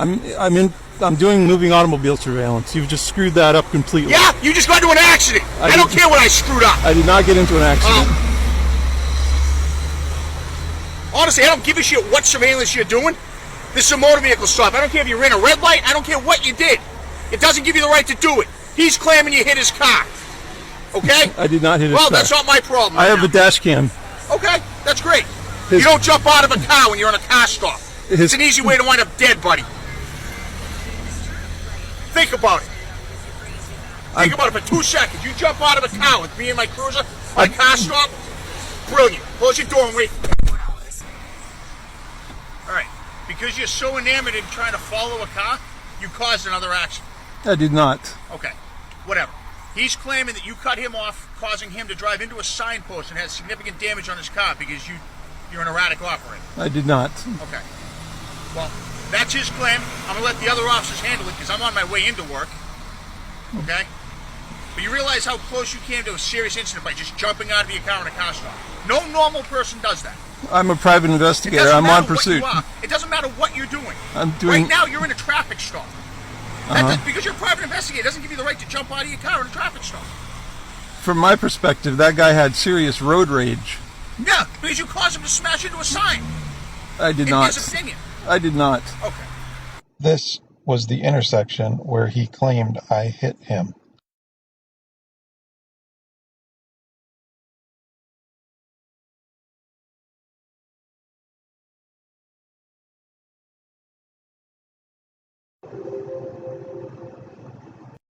I'm doing moving automobile surveillance. You've just screwed that up completely. Yeah, you just got into an accident. I don't care what I screwed up. I did not get into an accident. Honestly, I don't give a shit what surveillance you're doing. This is a motor vehicle stop. I don't care if you ran a red light. I don't care what you did. It doesn't give you the right to do it. He's claiming you hit his car. Okay? I did not hit his car. Well, that's not my problem. I have a dash cam. Okay, that's great. You don't jump out of a car when you're on a car stop. It's an easy way to wind up dead, buddy. Think about it. Think about it for 2 seconds. You jump out of a car with me and my cruiser on a car stop. Brilliant. Close your door and wait. All right. Because you're so enamored in trying to follow a car, you caused another accident. I did not. Okay. Whatever. He's claiming that you cut him off, causing him to drive into a signpost and had significant damage on his car because you're an erratic operator. I did not. Okay. Well, that's his claim. I'm going to let the other officers handle it because I'm on my way into work. Okay? But you realize how close you came to a serious incident by just jumping out of your car in a car stop. No normal person does that. I'm a private investigator. I'm on pursuit. It doesn't matter what you're doing. Right now, you're in a traffic stop. Because you're a private investigator, it doesn't give you the right to jump out of your car in a traffic stop. From my perspective, that guy had serious road rage. Yeah, because you caused him to smash into a sign. I did not. In his opinion. I did not. Okay. This was the intersection where he claimed I hit him.